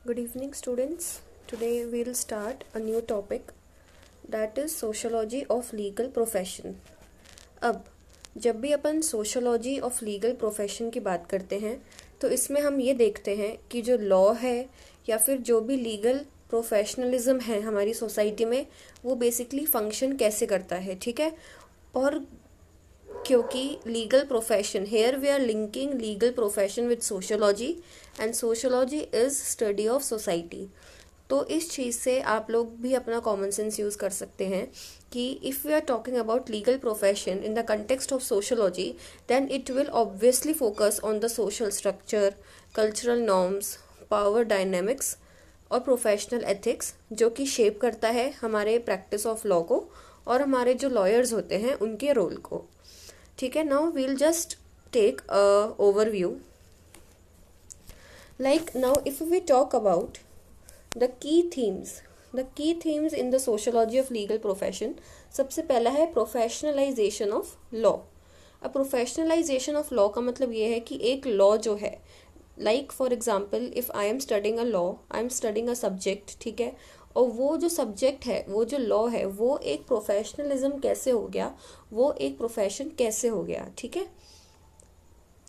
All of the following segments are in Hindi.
Good evening, students. Today we'll start a new topic, that is sociology of legal profession. अब जब भी अपन सोशोलॉजी ऑफ लीगल प्रोफेशन की बात करते हैं तो इसमें हम ये देखते हैं कि जो लॉ है या फिर जो भी लीगल प्रोफेशनलिज्म है हमारी सोसाइटी में वो बेसिकली फंक्शन कैसे करता है, ठीक है। और क्योंकि legal profession, here we are linking legal profession with sociology and sociology is study of society. तो इस चीज़ से आप लोग भी अपना कॉमन सेंस यूज़ कर सकते हैं कि if we are talking about legal profession in the context of sociology then it will obviously focus on the social structure, cultural norms, power dynamics और प्रोफेशनल एथिक्स जो कि शेप करता है हमारे प्रैक्टिस ऑफ लॉ को और हमारे जो लॉयर्स होते हैं उनके रोल को, ठीक है। Now we'll just take a overview. Like now if we talk about the key themes in the sociology of legal profession, सबसे पहला है प्रोफेशनलाइजेशन ऑफ लॉ। अब प्रोफेशनलाइजेशन ऑफ लॉ का मतलब ये है कि एक लॉ जो है, like for example if I am studying a law, I am studying a subject, ठीक है, और वो जो सब्जेक्ट है, वो जो लॉ है, वो एक प्रोफेशनलिज्म कैसे हो गया, वो एक प्रोफेशन कैसे हो गया, ठीक है।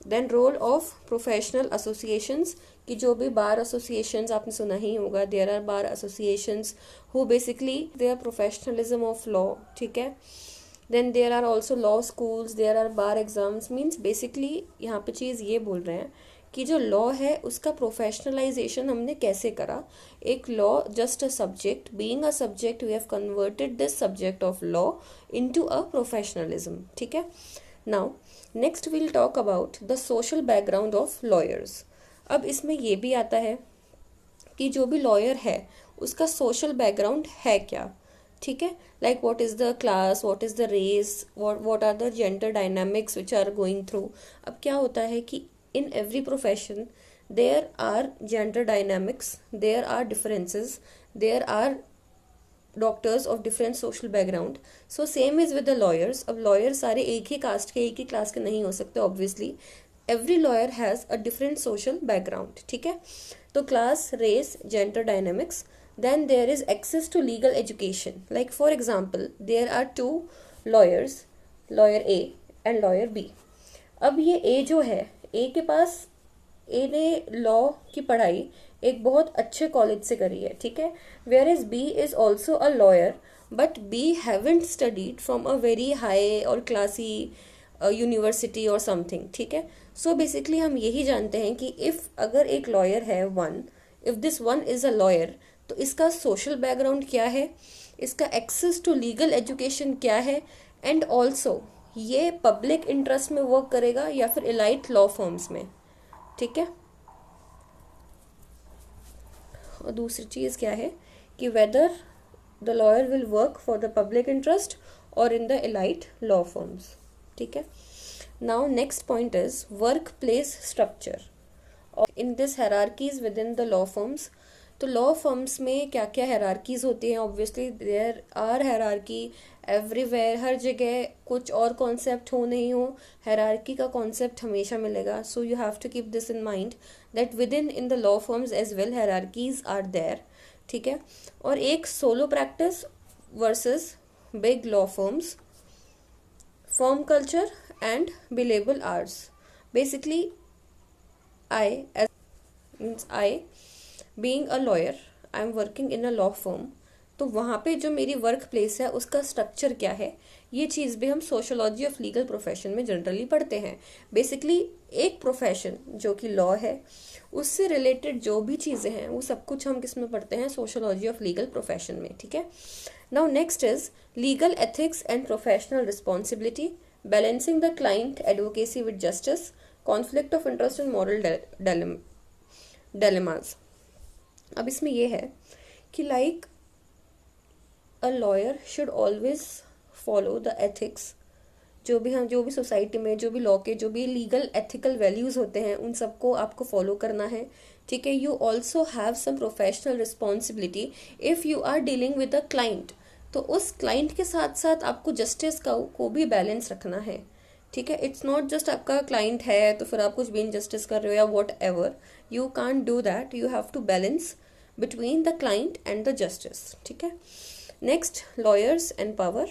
Then role of professional associations, कि जो भी बार एसोसिएशंस आपने सुना ही होगा, there are bar associations who basically there professionalism of law, ठीक है। Then there are also law schools, there are bar exams. Means basically यहाँ पे चीज़ ये बोल रहे हैं कि जो लॉ है उसका प्रोफेशनलाइजेशन हमने कैसे करा। एक law just a subject, being a subject we have converted this subject of law into a professionalism, ठीक है। Now next we'll talk about the social background of lawyers. अब इसमें ये भी आता है कि जो भी लॉयर है उसका सोशल बैकग्राउंड है क्या, ठीक है। Like what is the class, what is the race, what are the gender dynamics which are going through. अब क्या होता है कि in every profession there are gender dynamics, there are differences, there are doctors of different social background, so same is with the lawyers। अब lawyers सारे एक ही कास्ट के, एक ही क्लास के नहीं हो सकते obviously, every lawyer has a different social background, ठीक है। तो class, race, gender dynamics, then there is access to legal education, like for example there are two lawyers, lawyer A and lawyer B। अब ये A जो है, ए के पास, ए ने लॉ की पढ़ाई एक बहुत अच्छे कॉलेज से करी है, ठीक है। Where is B is also a lawyer but B haven't studied from a very high or classy university or something, ठीक है। सो बेसिकली हम यही जानते हैं कि इफ अगर एक लॉयर है one, if this one is a lawyer, तो इसका सोशल बैकग्राउंड क्या है, इसका एक्सेस टू लीगल एजुकेशन क्या है, एंड ऑल्सो ये पब्लिक इंटरेस्ट में वर्क करेगा या फिर एलाइट लॉ फर्म्स में, ठीक है। और दूसरी चीज़ क्या है कि whether the lawyer will work for the public interest और in the elite law firms, ठीक है। Now next point is work place structure और in this hierarchies within the law firms. तो लॉ फर्म्स में क्या क्या हायरार्कीज होती हैं, obviously there are hierarchy everywhere, हर जगह कुछ और कॉन्सेप्ट हो नहीं हो, हायरार्की का कॉन्सेप्ट हमेशा मिलेगा। So you have to keep this in mind that within the law firms as well hierarchies are there, ठीक है। और एक solo practice versus big law firms, firm culture and billable hours. Basically I being a lawyer, I am working in a law firm, तो वहाँ पे जो मेरी वर्क प्लेस है उसका स्ट्रक्चर क्या है, ये चीज़ भी हम सोशोलॉजी ऑफ लीगल प्रोफेशन में जनरली पढ़ते हैं। बेसिकली एक प्रोफेशन जो कि लॉ है उससे रिलेटेड जो भी चीज़ें हैं वो सब कुछ हम किस में पढ़ते हैं, सोशोलॉजी ऑफ लीगल प्रोफेशन में, ठीक है। Now next is legal ethics and professional responsibility, balancing the client advocacy with justice, conflict of interest and moral dilemmas। अब इसमें यह है कि like a lawyer should always follow the ethics, जो भी सोसाइटी में जो भी लॉ के जो भी लीगल एथिकल वैल्यूज होते हैं उन सबको आपको फॉलो करना है, ठीक है। You also have some professional responsibility if you are dealing with a client, तो उस क्लाइंट के साथ साथ आपको जस्टिस को भी बैलेंस रखना है, ठीक है। इट्स नॉट जस्ट आपका क्लाइंट है तो फिर आप कुछ भी इनजस्टिस कर रहे हो या whatever, you can't do that, you have to balance between the client and the justice. ठीक है. Next, lawyers and power.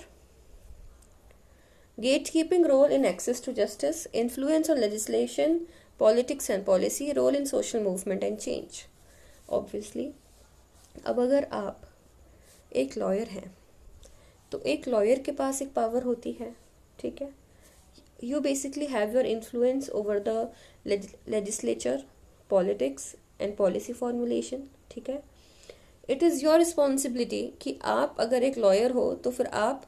Gatekeeping role in access to justice, influence on legislation, politics and policy, role in social movement and change. Obviously, अब अगर आप एक लॉयर हैं तो एक लॉयर के पास एक पावर होती है. ठीक है. You basically have your influence over the legislature, politics and policy formulation. ठीक है. It is your responsibility कि आप अगर एक lawyer हो तो फिर आप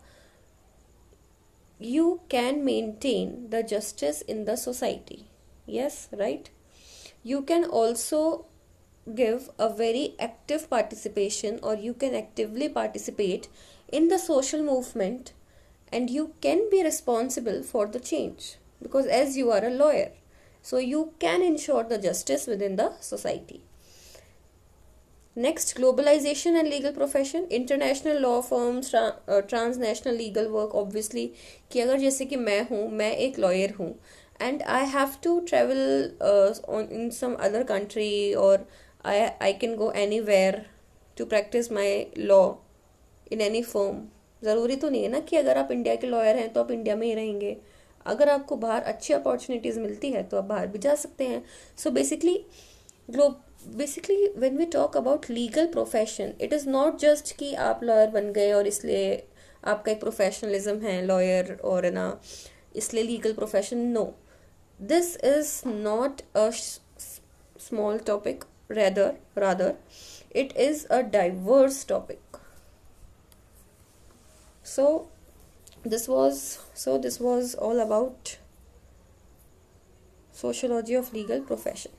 you can maintain the justice in the society. Yes, right? You can also give a very active participation, or you can actively participate in the social movement, and you can be responsible for the change because as you are a lawyer, so you can ensure the justice within the society. Next, globalization and legal profession, international law firms, transnational legal work. Obviously कि अगर जैसे कि मैं एक lawyer हूँ and I have to travel in some other country, or I can go anywhere to practice my law in any firm. ज़रूरी तो नहीं है ना कि अगर आप इंडिया के लॉयर हैं तो आप इंडिया में ही रहेंगे. अगर आपको बाहर अच्छी अपॉर्चुनिटीज़ मिलती है तो आप बाहर भी जा सकते हैं. So basically when we talk about legal profession, it is not just कि आप लॉयर बन गए और इसलिए आपका एक प्रोफेशनलिज्म है लॉयर और ना इसलिए legal profession. No, this is not a small topic, rather it is a diverse topic. So this was all about sociology of legal profession.